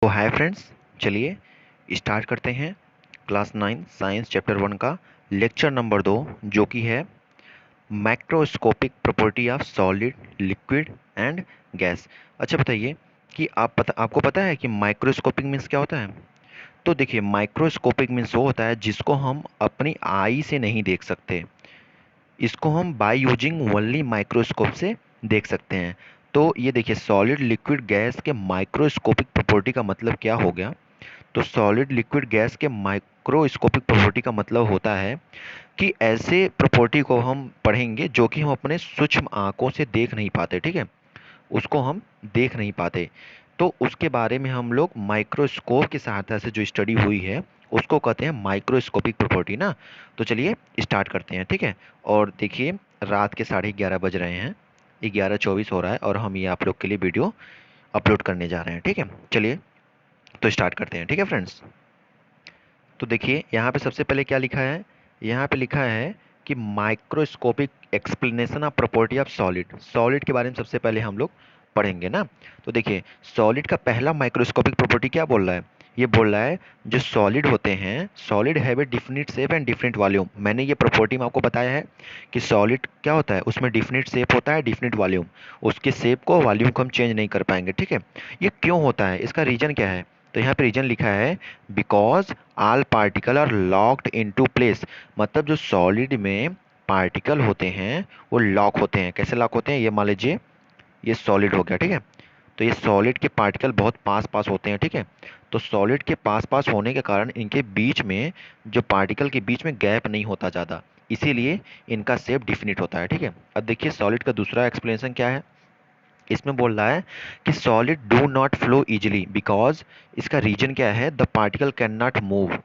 Hi friends, चलिए start करते हैं क्लास 9 साइंस चैप्टर 1 का लेक्चर नंबर 2, जो कि है microscopic property of solid, liquid and gas. अच्छा बताइए कि आपको पता है कि माइक्रोस्कोपिक मीन्स क्या होता है? तो देखिए, माइक्रोस्कोपिक मीन्स वो होता है जिसको हम अपनी आई से नहीं देख सकते। इसको हम बाय यूजिंग ओनली माइक्रोस्कोप से देख सकते हैं। तो ये देखिए, सॉलिड, लिक्विड, गैस के माइक्रोस्कोपिक प्रॉपर्टी का मतलब क्या हो गया? तो सॉलिड, लिक्विड, गैस के माइक्रोस्कोपिक प्रॉपर्टी का मतलब होता है कि ऐसे प्रॉपर्टी को हम पढ़ेंगे जो कि हम अपने सूक्ष्म आंखों से देख नहीं पाते। ठीक है, उसको हम देख नहीं पाते, तो उसके बारे में हम लोग माइक्रोस्कोप की सहायता से जो स्टडी हुई है उसको कहते हैं माइक्रोस्कोपिक प्रॉपर्टी ना। तो चलिए स्टार्ट करते हैं, ठीक है। और देखिए, रात के 11:30 बज रहे हैं, 11:24 हो रहा है और हम ये आप लोग के लिए वीडियो अपलोड करने जा रहे हैं। ठीक है, चलिए तो स्टार्ट करते हैं, ठीक है फ्रेंड्स। तो देखिए, यहाँ पे सबसे पहले क्या लिखा है? यहाँ पे लिखा है कि microscopic explanation of property of solid. Solid के बारे में सबसे पहले हम लोग पढ़ेंगे ना। तो देखिए, सॉलिड का पहला माइक्रोस्कोपिक प्रॉपर्टी क्या बोल रहा है? ये बोल रहा है जो सॉलिड होते हैं, solid have a definite shape and different volume. मैंने ये प्रॉपर्टी में आपको बताया है कि सॉलिड क्या होता है, उसमें डिफिनिट शेप होता है, डिफिनिट वॉल्यूम। उसके शेप को, वॉल्यूम को हम चेंज नहीं कर पाएंगे। ठीक है, ये क्यों होता है, इसका रीजन क्या है? तो यहाँ पे रीजन लिखा है because all particle are locked into place. मतलब जो सॉलिड में पार्टिकल होते हैं वो लॉक होते हैं। कैसे लॉक होते हैं? ये मान लीजिए, ये सॉलिड हो गया, ठीक है। तो ये सॉलिड के पार्टिकल बहुत पास पास होते हैं, ठीक है। तो सॉलिड के पास पास होने के कारण इनके बीच में, जो पार्टिकल के बीच में गैप नहीं होता ज़्यादा, इसीलिए इनका शेप डिफिनिट होता है। ठीक है, अब देखिए सॉलिड का दूसरा एक्सप्लेनेशन क्या है। इसमें बोल रहा है कि solid do not flow easily because, इसका रीजन क्या है? The particle can not move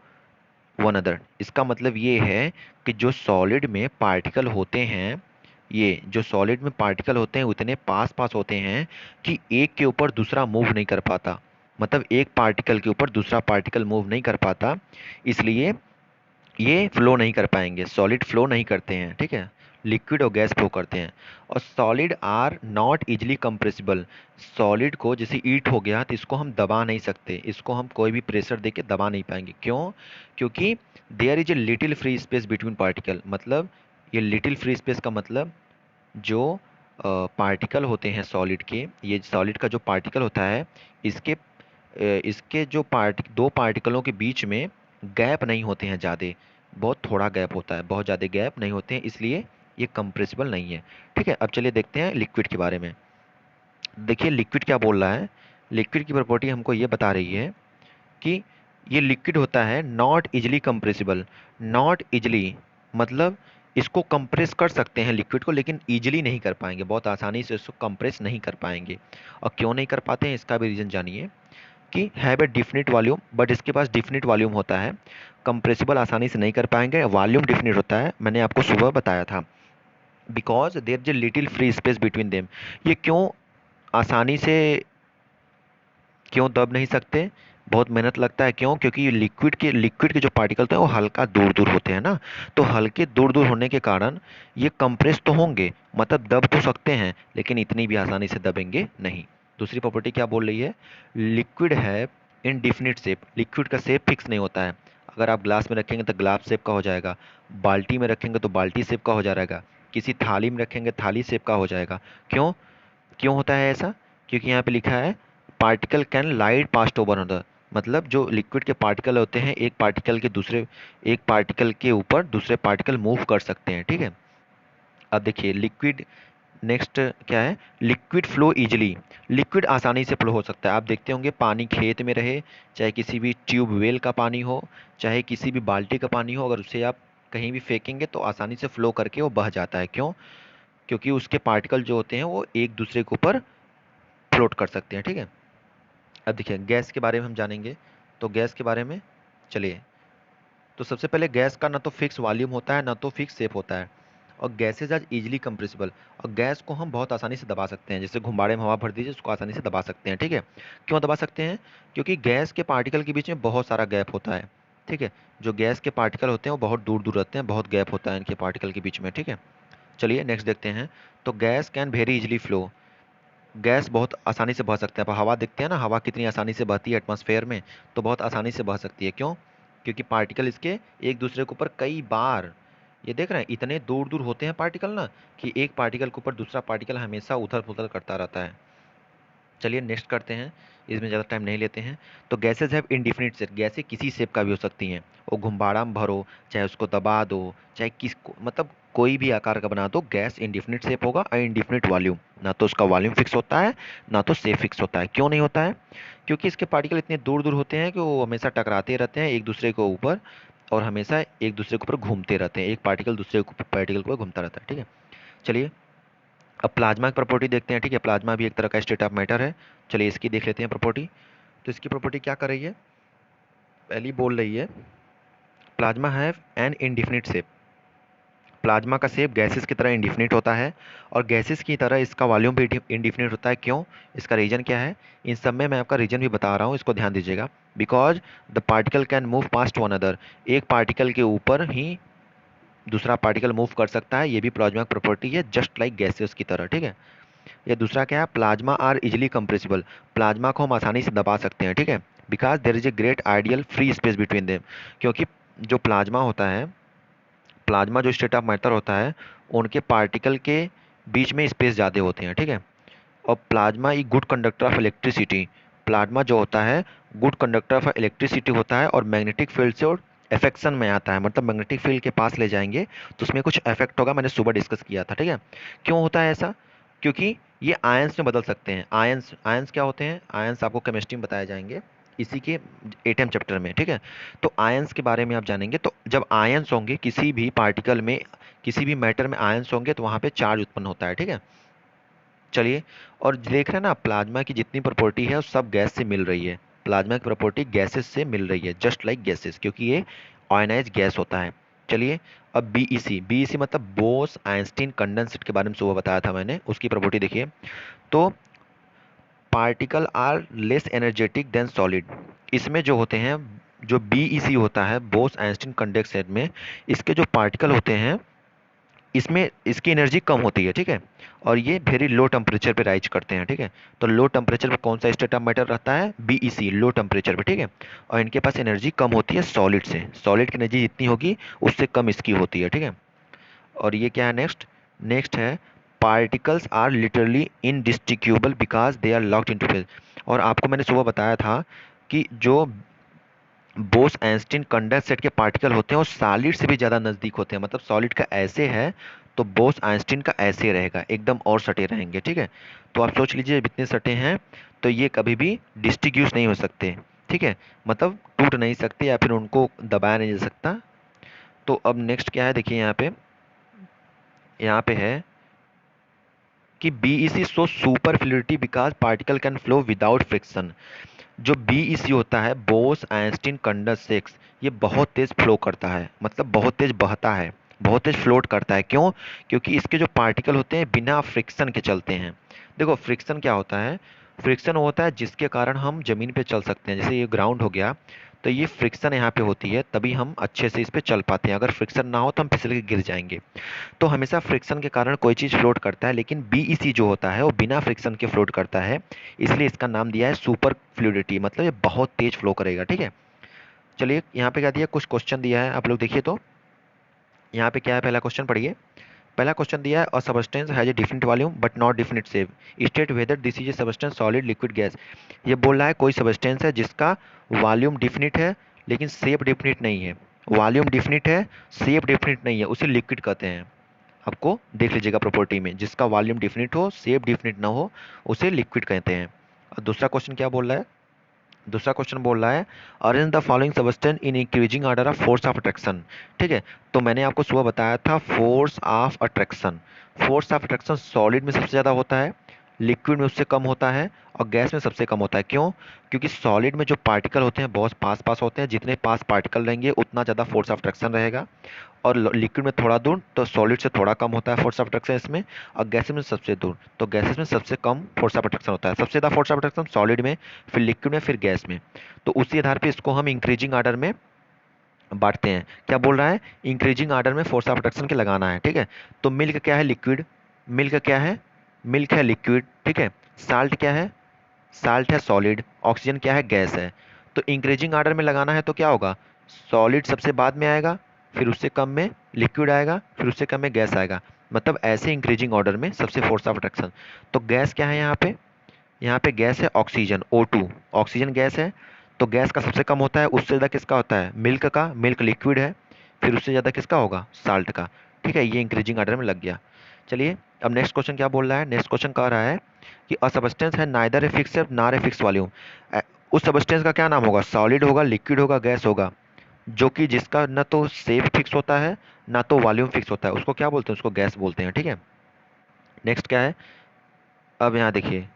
one other. इसका मतलब ये है कि जो सॉलिड में पार्टिकल होते हैं, ये जो सॉलिड में पार्टिकल होते हैं उतने पास पास होते हैं कि एक के ऊपर दूसरा मूव नहीं कर पाता। मतलब एक पार्टिकल के ऊपर दूसरा पार्टिकल मूव नहीं कर पाता, इसलिए ये फ्लो नहीं कर पाएंगे, सॉलिड फ्लो नहीं करते हैं। ठीक है, लिक्विड और गैस फ्लो करते हैं। और solid are not easily compressible. Solid को जैसे ईट हो गया तो इसको हम दबा नहीं सकते, इसको हम कोई भी प्रेशर देके दबा नहीं पाएंगे। क्यों? क्योंकि there is a little free space between particle. मतलब ये लिटिल फ्री स्पेस का मतलब, जो पार्टिकल होते हैं सॉलिड के, ये सॉलिड का जो पार्टिकल होता है, इसके जो दो पार्टिकलों के बीच में गैप नहीं होते हैं ज़्यादा, बहुत थोड़ा गैप होता है, बहुत ज़्यादा गैप नहीं होते हैं, इसलिए ये कंप्रेसिबल नहीं है। ठीक है, अब चलिए देखते हैं लिक्विड के बारे में। देखिए लिक्विड क्या बोल रहा है। लिक्विड की प्रॉपर्टी हमको ये बता रही है कि ये लिक्विड होता है not easily compressible. Not easily मतलब इसको कंप्रेस कर सकते हैं लिक्विड को, लेकिन इजीली नहीं कर पाएंगे, बहुत आसानी से इसको कंप्रेस नहीं कर पाएंगे। और क्यों नहीं कर पाते हैं, इसका भी रीज़न जानिए। कि have a definite volume, but इसके पास डिफिनिट वॉल्यूम होता है, कंप्रेसिबल आसानी से नहीं कर पाएंगे, वॉल्यूम डिफिनिट होता है, मैंने आपको सुबह बताया था। Because there is a little free space between them. ये क्यों आसानी से क्यों दब नहीं सकते? बहुत मेहनत लगता है। क्यों? क्योंकि लिक्विड के जो पार्टिकल होते हैं वो हल्का दूर दूर होते हैं ना। तो हल्के दूर दूर होने के कारण ये कंप्रेस तो होंगे, मतलब दब तो सकते हैं, लेकिन इतनी भी आसानी से दबेंगे नहीं। दूसरी प्रॉपर्टी क्या बोल रही है? लिक्विड है इनडिफिनिट शेप। लिक्विड का शेप फिक्स नहीं होता है। अगर आप ग्लास में रखेंगे तो ग्लास शेप का हो जाएगा, बाल्टी में रखेंगे तो बाल्टी शेप का हो जाएगा, किसी थाली में रखेंगे थाली शेप का हो जाएगा। क्यों? क्यों होता है ऐसा? क्योंकि यहाँ पे लिखा है particle can light past over another. मतलब जो लिक्विड के पार्टिकल होते हैं, एक पार्टिकल के ऊपर दूसरे पार्टिकल मूव कर सकते हैं। ठीक है, अब देखिए लिक्विड, नेक्स्ट क्या है? Liquid flow easily. लिक्विड आसानी से फ्लो हो सकता है। आप देखते होंगे पानी खेत में रहे, चाहे किसी भी ट्यूबवेल का पानी हो, चाहे किसी भी बाल्टी का पानी हो, अगर उसे आप कहीं भी फेंकेंगे तो आसानी से फ्लो करके वो बह जाता है। क्यों? क्योंकि उसके पार्टिकल जो होते हैं वो एक दूसरे के ऊपर फ्लोट कर सकते हैं। ठीक है, अब देखिए गैस के बारे में हम जानेंगे। तो गैस के बारे में चलिए, तो सबसे पहले गैस का ना तो फिक्स वॉल्यूम होता है, ना तो फिक्स शेप होता है। और गैसेज आर इजीली कंप्रेसिबल। और गैस को हम बहुत आसानी से दबा सकते हैं, जैसे घुमाड़े में हवा भर दीजिए, उसको आसानी से दबा सकते हैं। ठीक है, क्यों दबा सकते हैं? क्योंकि गैस के पार्टिकल के बीच में बहुत सारा गैप होता है। ठीक है, जो गैस के पार्टिकल होते हैं वो बहुत दूर दूर रहते हैं, बहुत गैप होता है इनके पार्टिकल के बीच में। ठीक है, चलिए नेक्स्ट देखते हैं। तो gas can very easily flow. Gas बहुत आसानी से बह सकते हैं। आप हवा देखते हैं ना, हवा कितनी आसानी से बहती है एटमॉस्फेयर में, तो बहुत आसानी से बह सकती है। क्यों? क्योंकि पार्टिकल इसके एक दूसरे के ऊपर कई बार, ये देख रहे हैं इतने दूर दूर होते हैं पार्टिकल ना, कि एक पार्टिकल के ऊपर दूसरा पार्टिकल हमेशा उथल पुथल करता रहता है। चलिए नेक्स्ट करते हैं, इसमें ज़्यादा टाइम नहीं लेते हैं। तो गैसेज हैव इनडिफिनिट शेप, गैसें किसी शेप का भी हो सकती हैं। वो घुम्बाड़ा में भरो, चाहे उसको दबा दो, चाहे मतलब कोई भी आकार का बना दो, गैस इनडिफिनिट शेप होगा और इनडिफिनिट वॉल्यूम। ना तो उसका वॉल्यूम फिक्स होता है, ना तो शेप फिक्स होता है। क्यों नहीं होता है? क्योंकि इसके पार्टिकल इतने दूर दूर होते हैं कि वो हमेशा टकराते रहते हैं एक दूसरे के ऊपर, और हमेशा एक दूसरे के ऊपर घूमते रहते हैं। एक पार्टिकल दूसरे पार्टिकल को घूमता रहता है। ठीक है, चलिए अब प्लाज्मा की प्रॉपर्टी देखते हैं। ठीक है, प्लाज्मा भी एक तरह का स्टेट ऑफ मैटर है। चलिए इसकी देख लेते हैं प्रॉपर्टी। तो इसकी प्रॉपर्टी क्या कर रही है? पहली बोल रही है plasma have an indefinite shape. Plasma का शेप गैसेस की तरह इंडिफिनिट होता है, और गैसेस की तरह इसका वॉल्यूम भी इंडिफिनिट होता है। क्यों? इसका रीजन क्या है? इन सब में मैं आपका रीजन भी बता रहा हूँ, इसको ध्यान दीजिएगा। Because the particle can move past one other, एक पार्टिकल के ऊपर ही दूसरा पार्टिकल मूव कर सकता है। ये भी प्लाज्मा की प्रॉपर्टी है, जस्ट लाइक गैसेस की तरह। ठीक है, ये दूसरा क्या है? Plasma are easily compressible, plasma को हम आसानी से दबा सकते हैं। ठीक है, because there is a great ideal free space between them, क्योंकि जो प्लाज्मा होता है, प्लाज्मा जो स्टेट ऑफ मैटर होता है, उनके पार्टिकल के बीच में स्पेस ज़्यादा होते हैं। ठीक है, और plasma E good conductor of electricity, plasma जो होता है गुड कंडक्टर ऑफ इलेक्ट्रिसिटी होता है, और मैग्नेटिक फील्ड से और एफेक्शन में आता है। मतलब मैग्नेटिक फील्ड के पास ले जाएंगे तो उसमें कुछ इफेक्ट होगा, मैंने सुबह डिस्कस किया था। ठीक है, क्यों होता है ऐसा? क्योंकि ये आयंस में बदल सकते हैं। आयंस, आयंस क्या होते हैं? आयंस आपको केमिस्ट्री में बताए जाएंगे इसी के एटम चैप्टर में। ठीक है, तो आयंस के बारे में आप जानेंगे। तो जब आयंस होंगे किसी भी पार्टिकल में, किसी भी मैटर में आयंस होंगे, तो वहाँ पे चार्ज उत्पन्न होता है। ठीक है, चलिए और देख रहे हैं ना, प्लाज्मा की जितनी प्रॉपर्टी है वो सब गैस से मिल रही है। प्लाज्मा की प्रॉपर्टी गैसेस से मिल रही है, जस्ट लाइक गैसेस, क्योंकि ये आयनाइज गैस होता है। चलिए अब बीईसी, बीईसी मतलब बोस आइंस्टीन कंडेंसेट के बारे में सुबह बताया था मैंने, उसकी प्रॉपर्टी देखिए। तो particle are less energetic than solid, इसमें जो होते हैं, जो बीईसी होता है बोस आइंस्टीन कंडेंसेट में, इसके जो पार्टिकल होते हैं इसमें इसकी एनर्जी कम होती है। ठीक है, और ये वेरी लो टेम्परेचर पे राइज करते हैं। ठीक है, तो लो टेम्परेचर पे कौन सा स्टेट ऑफ मैटर रहता है? बीईसी, लो टेम्परेचर पे। ठीक है, और इनके पास एनर्जी कम होती है सॉलिड से, सॉलिड की एनर्जी जितनी होगी उससे कम इसकी होती है। ठीक है, और ये क्या है नेक्स्ट? नेक्स्ट है particles are literally indistinguishable because they are locked into phase. और आपको मैंने सुबह बताया था कि जो बोस आइंस्टीन कंडेंसेट के पार्टिकल होते हैं वो सॉलिड से भी ज़्यादा नज़दीक होते हैं। मतलब सॉलिड का ऐसे है तो बोस आइंस्टीन का ऐसे रहेगा, एकदम और सटे रहेंगे। ठीक है, तो आप सोच लीजिए इतने सटे हैं तो ये कभी भी डिस्टिंग्विश नहीं हो सकते। ठीक है, मतलब टूट नहीं सकते या फिर उनको दबाया नहीं जा सकता। तो अब नेक्स्ट क्या है देखिए, यहाँ पे है कि BEC show super fluidity because particle can flow without friction. जो बीईसी होता है बोस आइंस्टीन कंडेंसेट, ये बहुत तेज फ्लो करता है, मतलब बहुत तेज बहता है, बहुत तेज फ्लोट करता है। क्यों? क्योंकि इसके जो पार्टिकल होते हैं बिना फ्रिक्शन के चलते हैं। देखो फ्रिक्शन क्या होता है? फ्रिक्शन होता है जिसके कारण हम जमीन पे चल सकते हैं। जैसे ये ग्राउंड हो गया, तो ये फ्रिक्शन यहाँ पे होती है तभी हम अच्छे से इस पे चल पाते हैं। अगर फ्रिक्शन ना हो तो हम फिसल के गिर जाएंगे। तो हमेशा फ्रिक्शन के कारण कोई चीज़ फ्लोट करता है, लेकिन बीईसी जो होता है वो बिना फ्रिक्शन के फ्लोट करता है, इसलिए इसका नाम दिया है सुपर फ्लूइडिटी, मतलब ये बहुत तेज फ्लो करेगा। ठीक है, चलिए यहाँ पे क्या दिया, कुछ क्वेश्चन दिया है आप लोग देखिए। तो यहाँ पे क्या है, पहला क्वेश्चन पढ़िए। पहला क्वेश्चन दिया है, a substance has a different volume but not different shape, state whether this is a substance solid liquid gas. ये बोल रहा है कोई सब्सटेंस है जिसका वॉल्यूम डिफिनिट है लेकिन शेप डिफिनिट नहीं है। वॉल्यूम डिफिनिट है, शेप डिफिनिट नहीं है, उसे लिक्विड कहते हैं। आपको देख लीजिएगा प्रॉपर्टी में, जिसका वॉल्यूम डिफिनिट हो, शेप डिफिनिट ना हो, उसे लिक्विड कहते हैं। और दूसरा क्वेश्चन क्या बोल रहा है? दूसरा क्वेश्चन बोल रहा है arrange the following substance in increasing order of force of attraction. ठीक है, तो मैंने आपको सुबह बताया था force of attraction. Force of attraction solid में सबसे ज़्यादा होता है, लिक्विड में उससे कम होता है, और गैस में सबसे कम होता है। क्यों? क्योंकि सॉलिड में जो पार्टिकल होते हैं बहुत पास पास होते हैं, जितने पास पार्टिकल रहेंगे उतना ज़्यादा फोर्स ऑफ अट्रैक्शन रहेगा, और लिक्विड में थोड़ा दूर, तो सॉलिड से थोड़ा कम होता है फोर्स ऑफ अट्रैक्शन इसमें, और गैसेस में सबसे दूर, तो गैसेस में सबसे कम फोर्स ऑफ अट्रैक्शन होता है। सबसे ज़्यादा फोर्स ऑफ अट्रैक्शन सॉलिड में, फिर लिक्विड में, फिर गैस में। तो उसी आधार पे इसको हम इंक्रीजिंग ऑर्डर में बांटते हैं। क्या बोल रहा है? इंक्रीजिंग ऑर्डर में फोर्स ऑफ अट्रैक्शन के लगाना है। ठीक है, तो मिल्क क्या है? लिक्विड। मिल्क क्या है? मिल्क है लिक्विड। ठीक है, साल्ट क्या है? साल्ट है सॉलिड, ऑक्सीजन क्या है? गैस है। तो इंक्रीजिंग ऑर्डर में लगाना है तो क्या होगा? सॉलिड सबसे बाद में आएगा, फिर उससे कम में लिक्विड आएगा, फिर उससे कम में गैस आएगा। मतलब ऐसे इंक्रीजिंग ऑर्डर में सबसे फोर्स ऑफ अट्रैक्शन। तो गैस क्या है यहाँ पे? यहाँ पे गैस है ऑक्सीजन, O2। ऑक्सीजन गैस है, तो गैस का सबसे कम होता है, उससे ज़्यादा किसका होता है? मिल्क का। मिल्क लिक्विड है, फिर उससे ज़्यादा किसका होगा? साल्ट का। ठीक है, ये इंक्रीजिंग ऑर्डर में लग गया। चलिए, अब नेक्स्ट क्वेश्चन क्या बोल रहा है? नेक्स्ट क्वेश्चन कह रहा है कि अ सब्सटेंस है neither a fix nor a fix volume. उस सब्सटेंस का क्या नाम होगा? सॉलिड होगा, लिक्विड होगा, गैस होगा, जो कि जिसका ना तो शेप फिक्स होता है ना तो वॉल्यूम फिक्स होता है, उसको क्या बोलते हैं? उसको गैस बोलते हैं। ठीक है, नेक्स्ट क्या है? अब यहाँ देखिए,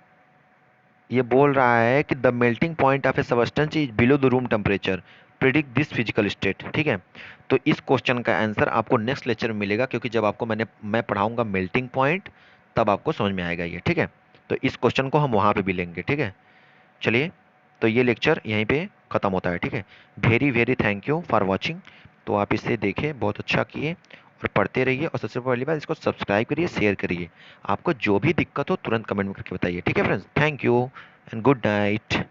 ये बोल रहा है कि the melting point of A substance is below the room temperature, predict this physical state. ठीक है, तो इस क्वेश्चन का आंसर आपको नेक्स्ट लेक्चर में मिलेगा, क्योंकि जब आपको मैं पढ़ाऊंगा मेल्टिंग पॉइंट, तब आपको समझ में आएगा ये। ठीक है, तो इस क्वेश्चन को हम वहाँ पे भी लेंगे। ठीक है, चलिए, तो ये लेक्चर यहीं पे ख़त्म होता है। ठीक है, very very thank you for watching. तो आप इसे देखें, बहुत अच्छा किए, और पढ़ते रहिए, और सबसे पहली बात, इसको सब्सक्राइब करिए, शेयर करिए। आपको जो भी दिक्कत हो तुरंत कमेंट में करके बताइए। ठीक है friends, thank you and good night.